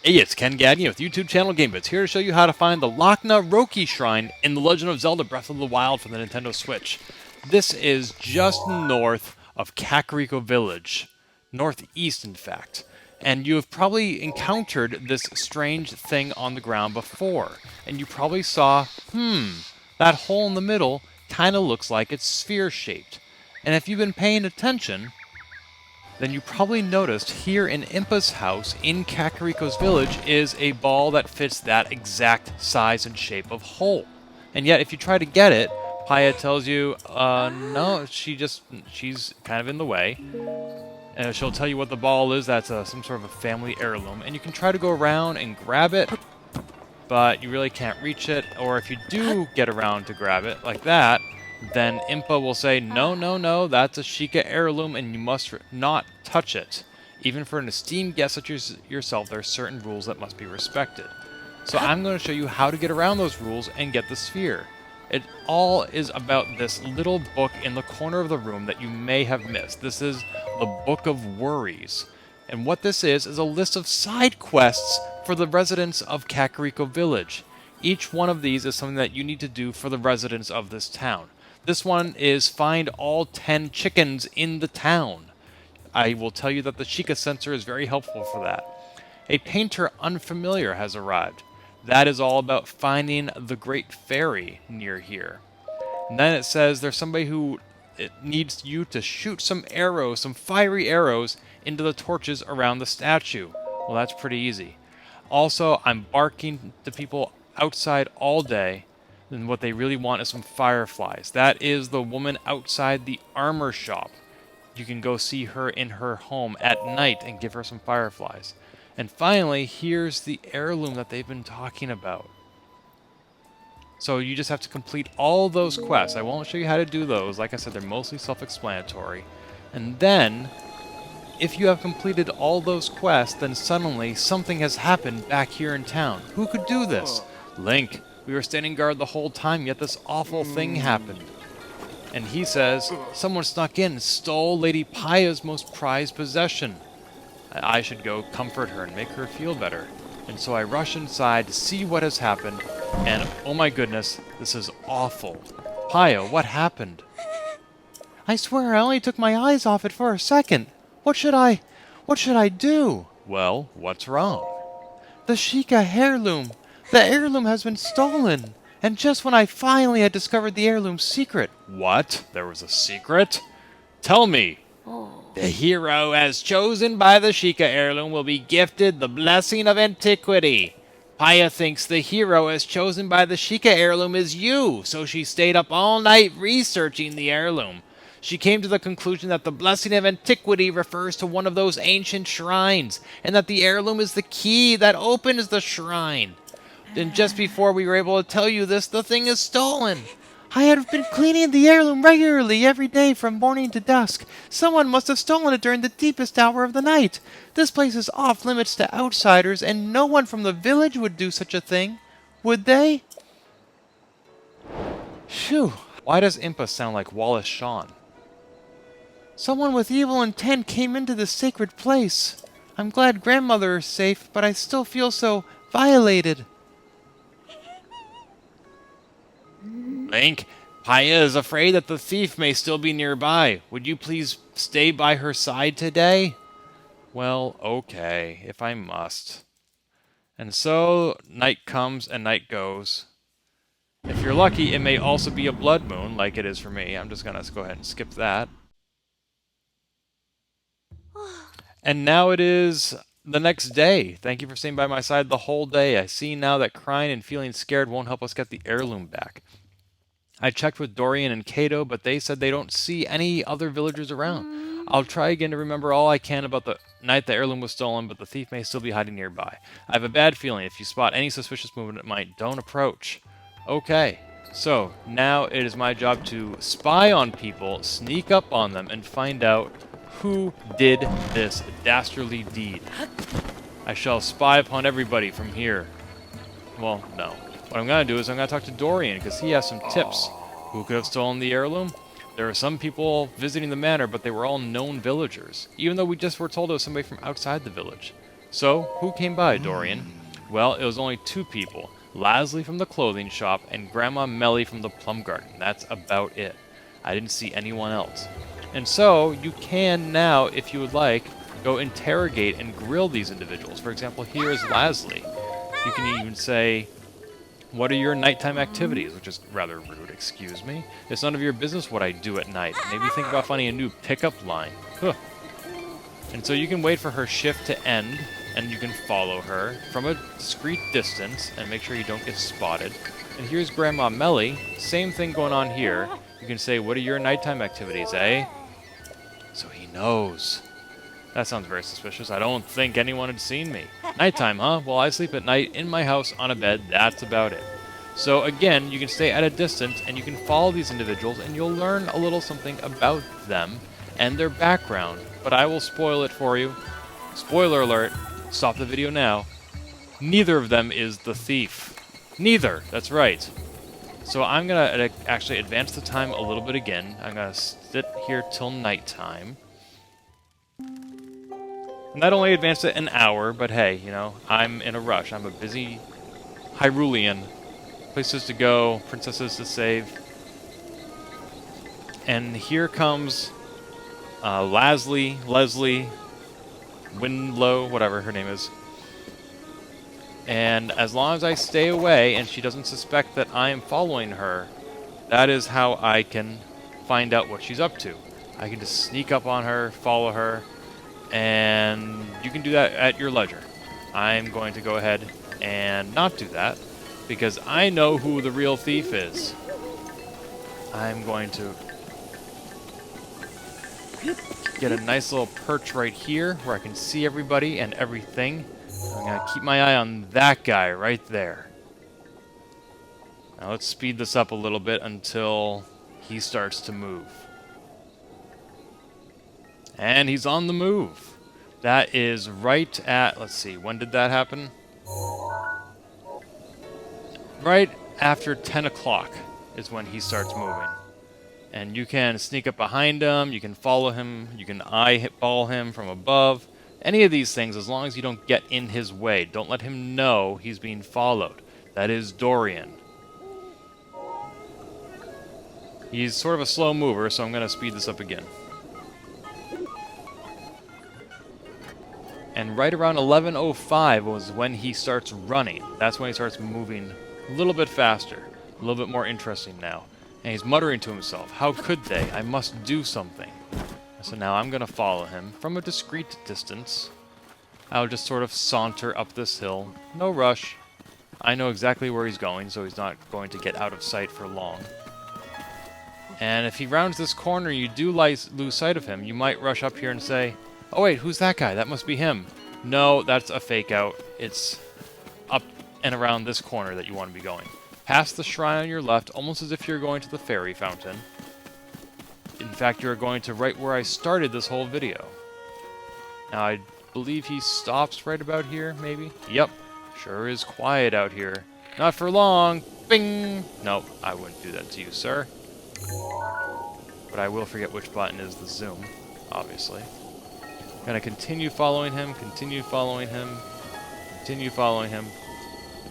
Hey, it's Ken Gagne with YouTube channel Gamebits, here to show you how to find the Lakna Rokee Shrine in the Legend of Zelda Breath of the Wild for the Nintendo Switch. This is just north of Kakariko Village, northeast in fact, and you have probably encountered this strange thing on the ground before, and you probably saw, that hole in the middle kind of looks like it's sphere-shaped. And if you've been paying attention, then you probably noticed here in Impa's house in Kakariko's village is a ball that fits that exact size and shape of hole. And yet if you try to get it, Paya tells you, no, she's kind of in the way. And she'll tell you what the ball is. That's some sort of a family heirloom. And you can try to go around and grab it, but you really can't reach it. Or if you do get around to grab it like that, then Impa will say, no, no, no, that's a Sheikah heirloom and you must not touch it. Even for an esteemed guest such as yourself, there are certain rules that must be respected. So I'm going to show you how to get around those rules and get the sphere. It all is about this little book in the corner of the room that you may have missed. This is the Book of Worries. And what this is a list of side quests for the residents of Kakariko Village. Each one of these is something that you need to do for the residents of this town. This one is find all 10 chickens in the town. I will tell you that the Sheikah sensor is very helpful for that. A painter unfamiliar has arrived. That is all about finding the Great Fairy near here. And then it says there's somebody who needs you to shoot some arrows, some fiery arrows, into the torches around the statue. Well, that's pretty easy. Also, I'm barking to people outside all day. And what they really want is some fireflies. That is the woman outside the armor shop. You can go see her in her home at night and give her some fireflies. And finally, here's the heirloom that they've been talking about. So you just have to complete all those quests. I won't show you how to do those. Like I said, they're mostly self-explanatory. And then, if you have completed all those quests, then suddenly something has happened back here in town. Who could do this? Link. We were standing guard the whole time, yet this awful thing happened. And he says, someone snuck in and stole Lady Paya's most prized possession. I should go comfort her and make her feel better. And so I rush inside to see what has happened, and oh my goodness, this is awful. Paya, what happened? I swear I only took my eyes off it for a second. What should I do? Well, what's wrong? The Sheikah heirloom. The heirloom has been stolen, and just when I finally had discovered the heirloom's secret. What? There was a secret? Tell me. The hero as chosen by the Sheikah heirloom will be gifted the blessing of antiquity. Paya thinks the hero as chosen by the Sheikah heirloom is you, so she stayed up all night researching the heirloom. She came to the conclusion that the blessing of antiquity refers to one of those ancient shrines, and that the heirloom is the key that opens the shrine. And just before we were able to tell you this, the thing is stolen. I had been cleaning the heirloom regularly every day from morning to dusk. Someone must have stolen it during the deepest hour of the night. This place is off limits to outsiders, and no one from the village would do such a thing. Would they? Phew. Why does Impa sound like Wallace Shawn? Someone with evil intent came into this sacred place. I'm glad grandmother is safe, but I still feel so violated. Link, Paya is afraid that the thief may still be nearby. Would you please stay by her side today? Well, okay, if I must. And so, night comes and night goes. If you're lucky, it may also be a blood moon, like it is for me. I'm just gonna go ahead and skip that. And now it is the next day. Thank you for staying by my side the whole day. I see now that crying and feeling scared won't help us get the heirloom back. I checked with Dorian and Kato, but they said they don't see any other villagers around. I'll try again to remember all I can about the night the heirloom was stolen, but the thief may still be hiding nearby. I have a bad feeling if you spot any suspicious movement at night, don't approach. Okay, so now it is my job to spy on people, sneak up on them, and find out who did this dastardly deed. I shall spy upon everybody from here. Well, no. What I'm going to do is I'm going to talk to Dorian, because he has some tips. Who could have stolen the heirloom? There were some people visiting the manor, but they were all known villagers, even though we just were told it was somebody from outside the village. So, who came by, Dorian? Well, it was only two people. Lasley from the clothing shop and Grandma Melly from the plum garden. That's about it. I didn't see anyone else. And so, you can now, if you would like, go interrogate and grill these individuals. For example, here is Lasley. You can even say, what are your nighttime activities? Which is rather rude, excuse me. It's none of your business what I do at night. Maybe think about finding a new pickup line. Huh. And so you can wait for her shift to end, and you can follow her from a discreet distance and make sure you don't get spotted. And here's Grandma Melly. Same thing going on here. You can say, what are your nighttime activities, eh? So he knows. That sounds very suspicious. I don't think anyone had seen me. Nighttime, huh? Well, I sleep at night in my house on a bed. That's about it. So again, you can stay at a distance and you can follow these individuals and you'll learn a little something about them and their background. But I will spoil it for you. Spoiler alert. Stop the video now. Neither of them is the thief. Neither. That's right. So I'm going to actually advance the time a little bit again. I'm going to sit here till nighttime. Not only advanced it an hour, but hey, you know, I'm in a rush. I'm a busy Hyrulean. Places to go, princesses to save. And here comes Leslie, Windlow, whatever her name is. And as long as I stay away and she doesn't suspect that I am following her, that is how I can find out what she's up to. I can just sneak up on her, follow her, and you can do that at your leisure. I'm going to go ahead and not do that, because I know who the real thief is. I'm going to get a nice little perch right here, where I can see everybody and everything. I'm going to keep my eye on that guy right there. Now let's speed this up a little bit until he starts to move. And he's on the move. That is right at, let's see, when did that happen? Right after 10 o'clock is when he starts moving. And you can sneak up behind him, you can follow him, you can eyeball him from above. Any of these things, as long as you don't get in his way. Don't let him know he's being followed. That is Dorian. He's sort of a slow mover, so I'm going to speed this up again. And right around 11:05 was when he starts running. That's when he starts moving a little bit faster. A little bit more interesting now. And he's muttering to himself, how could they? I must do something. So now I'm going to follow him from a discreet distance. I'll just sort of saunter up this hill. No rush. I know exactly where he's going, so he's not going to get out of sight for long. And if he rounds this corner and you do lose sight of him, you might rush up here and say, oh wait, who's that guy? That must be him. No, that's a fake out. It's up and around this corner that you want to be going. Past the shrine on your left, almost as if you're going to the fairy fountain. In fact, you're going to right where I started this whole video. Now, I believe he stops right about here, maybe? Yep. Sure is quiet out here. Not for long. Bing! Nope, I wouldn't do that to you, sir. But I will forget which button is the zoom, obviously. Gonna continue following him, continue following him, continue following him.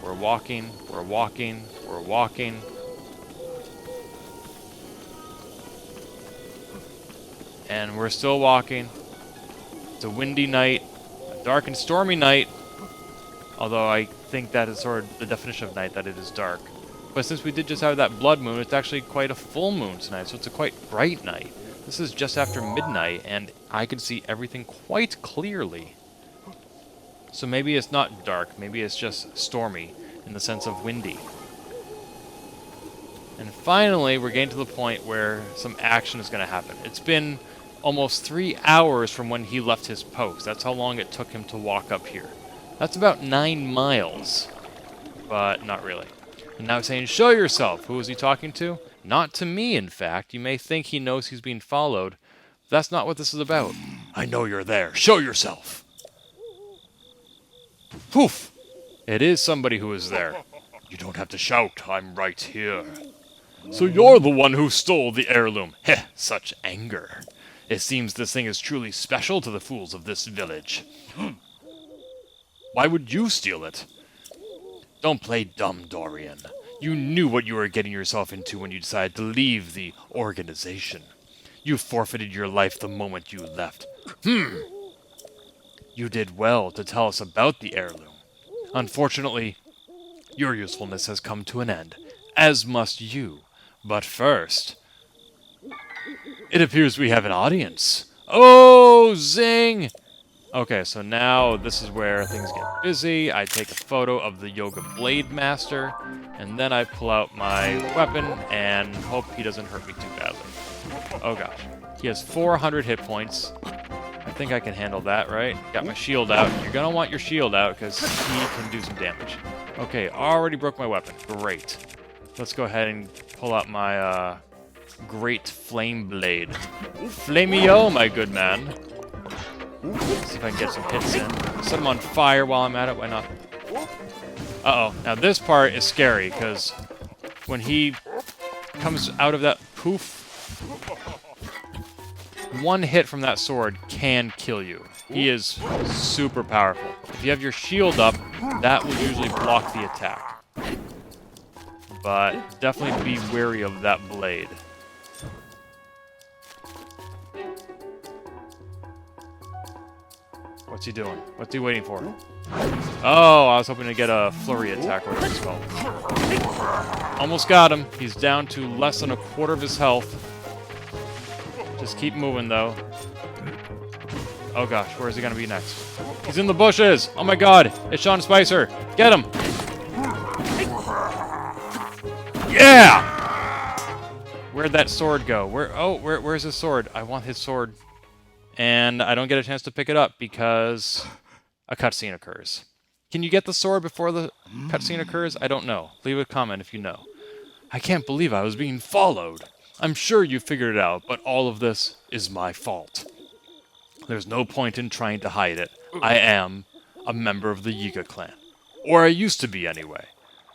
We're walking, we're walking, we're walking. And we're still walking. It's a windy night, a dark and stormy night. Although I think that is sort of the definition of night, that it is dark. But since we did just have that blood moon, it's actually quite a full moon tonight, so it's a quite bright night. This is just after midnight, and I can see everything quite clearly. So maybe it's not dark, maybe it's just stormy, in the sense of windy. And finally, we're getting to the point where some action is going to happen. It's been almost 3 hours from when he left his post. That's how long it took him to walk up here. That's about 9 miles. But not really. And now he's saying, show yourself! Who is he talking to? Not to me, in fact. You may think he knows he's being followed. That's not what this is about. I know you're there. Show yourself! Poof! It is somebody who is there. You don't have to shout. I'm right here. So you're the one who stole the heirloom. Heh, such anger. It seems this thing is truly special to the fools of this village. Why would you steal it? Don't play dumb, Dorian. You knew what you were getting yourself into when you decided to leave the organization. You forfeited your life the moment you left. You did well to tell us about the heirloom. Unfortunately, your usefulness has come to an end, as must you. But first, it appears we have an audience. Oh, zing! Okay, so now this is where things get busy. I take a photo of the Yoga Blade Master, and then I pull out my weapon and hope he doesn't hurt me too badly. Oh gosh. He has 400 hit points. I think I can handle that, right? Got my shield out. You're gonna want your shield out, because he can do some damage. Okay, already broke my weapon. Great. Let's go ahead and pull out my, Great Flame Blade. Flameo, my good man. Let's see if I can get some hits in. Set him on fire while I'm at it, why not? Uh-oh. Now this part is scary, because when he comes out of that poof, one hit from that sword can kill you. He is super powerful. If you have your shield up, that will usually block the attack. But definitely be wary of that blade. What's he doing? What's he waiting for? Oh, I was hoping to get a flurry attack, whatever it's called. Almost got him. He's down to less than a quarter of his health. Just keep moving, though. Oh gosh, where is he gonna be next? He's in the bushes! Oh my god! It's Sean Spicer! Get him! Yeah! Where'd that sword go? Where's his sword? I want his sword. And I don't get a chance to pick it up because a cutscene occurs. Can you get the sword before the cutscene occurs? I don't know. Leave a comment if you know. I can't believe I was being followed. I'm sure you figured it out, but all of this is my fault. There's no point in trying to hide it. I am a member of the Yiga clan. Or I used to be anyway.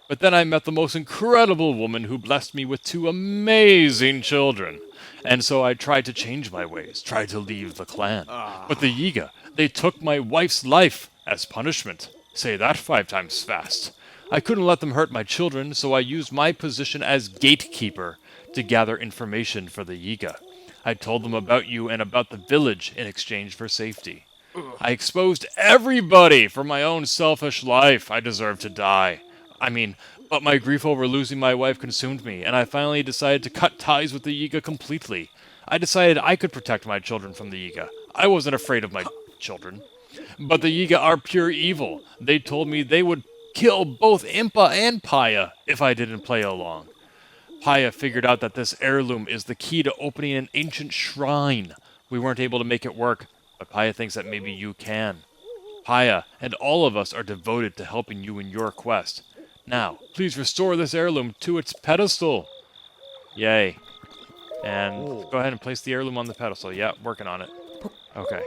But then I met the most incredible woman who blessed me with 2 amazing children. And so I tried to change my ways, tried to leave the clan. But the Yiga, they took my wife's life as punishment. Say that 5 times fast. I couldn't let them hurt my children, so I used my position as gatekeeper to gather information for the Yiga. I told them about you and about the village in exchange for safety. I exposed everybody for my own selfish life. I deserve to die. But my grief over losing my wife consumed me, and I finally decided to cut ties with the Yiga completely. I decided I could protect my children from the Yiga. I wasn't afraid of my children. But the Yiga are pure evil. They told me they would kill both Impa and Paya if I didn't play along. Paya figured out that this heirloom is the key to opening an ancient shrine. We weren't able to make it work, but Paya thinks that maybe you can. Paya and all of us are devoted to helping you in your quest. Now, please restore this heirloom to its pedestal. Yay. And go ahead and place the heirloom on the pedestal. Yeah, working on it. Okay.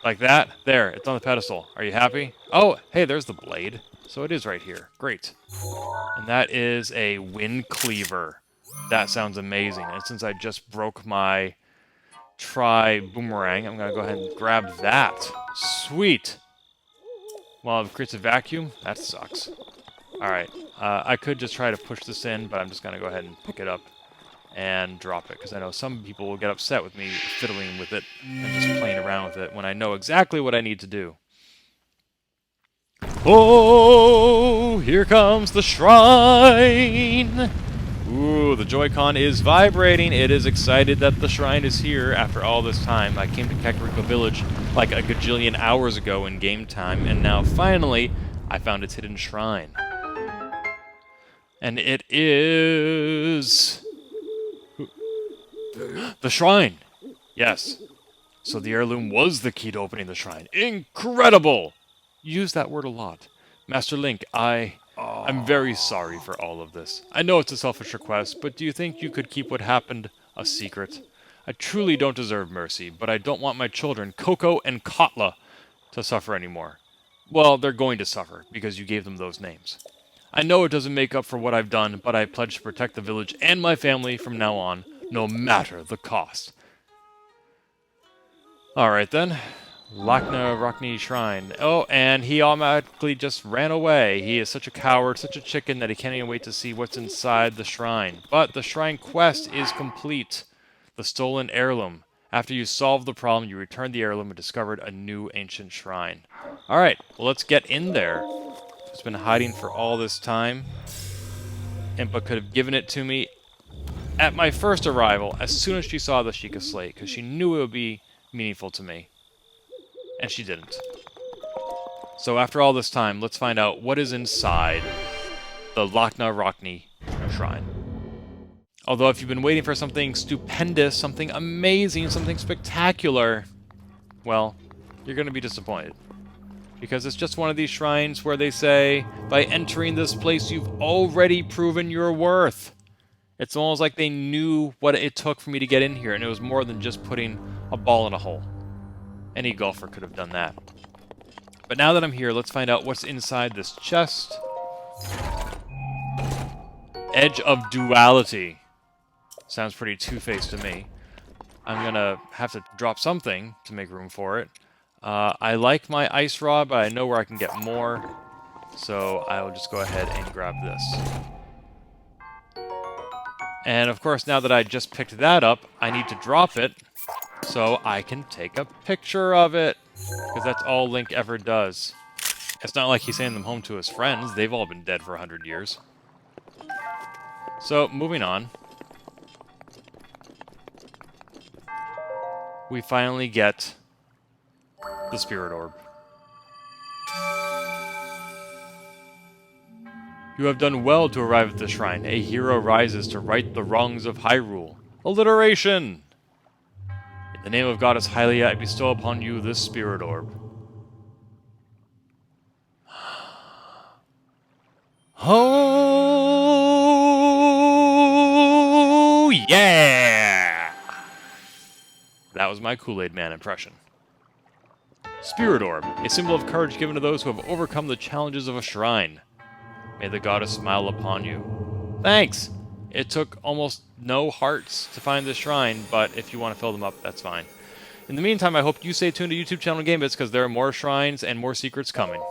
Like that? There, it's on the pedestal. Are you happy? Oh, hey, there's the blade. So it is right here. Great. And that is a wind cleaver. That sounds amazing. And since I just broke my boomerang, I'm going to go ahead and grab that. Sweet. Well, it creates a vacuum. That sucks. Alright. I could just try to push this in, but I'm just going to go ahead and pick it up and drop it, because I know some people will get upset with me fiddling with it and just playing around with it when I know exactly what I need to do. Oh, here comes the shrine! Ooh, the Joy-Con is vibrating. It is excited that the shrine is here after all this time. I came to Kakariko Village like a gajillion hours ago in game time, and now finally I found its hidden shrine. And it is... the shrine! Yes. So the heirloom was the key to opening the shrine. Incredible! You use that word a lot. Master Link, I'm very sorry for all of this. I know it's a selfish request, but do you think you could keep what happened a secret? I truly don't deserve mercy, but I don't want my children, Coco and Katla, to suffer anymore. Well, they're going to suffer, because you gave them those names. I know it doesn't make up for what I've done, but I pledge to protect the village and my family from now on, no matter the cost. Alright then. Lakna Rokee Shrine. Oh, and he automatically just ran away. He is such a coward, such a chicken, that he can't even wait to see what's inside the shrine. But the shrine quest is complete. The stolen heirloom. After you solved the problem, you returned the heirloom and discovered a new ancient shrine. Alright, well, let's get in there. It's been hiding for all this time. Impa could have given it to me at my first arrival, as soon as she saw the Sheikah slate, because she knew it would be meaningful to me. And she didn't. So after all this time, let's find out what is inside the Lakna Rokee Shrine. Although if you've been waiting for something stupendous, something amazing, something spectacular, well, you're going to be disappointed. Because it's just one of these shrines where they say, by entering this place, you've already proven your worth. It's almost like they knew what it took for me to get in here, and it was more than just putting a ball in a hole. Any golfer could have done that. But now that I'm here, let's find out what's inside this chest. Edge of Duality. Sounds pretty two-faced to me. I'm gonna have to drop something to make room for it. I like my ice rod, but I know where I can get more. So I'll just go ahead and grab this. And of course, now that I just picked that up, I need to drop it so I can take a picture of it. Because that's all Link ever does. It's not like he's sending them home to his friends. They've all been dead for 100 years. So, moving on. We finally get the Spirit Orb. You have done well to arrive at the shrine. A hero rises to right the wrongs of Hyrule. Alliteration! In the name of Goddess Hylia, I bestow upon you this Spirit Orb. Oh, yeah! That was my Kool-Aid Man impression. Spirit Orb, a symbol of courage given to those who have overcome the challenges of a shrine. May the goddess smile upon you. Thanks! It took almost no hearts to find this shrine, but if you want to fill them up, that's fine. In the meantime, I hope you stay tuned to YouTube channel Gamebits, because there are more shrines and more secrets coming.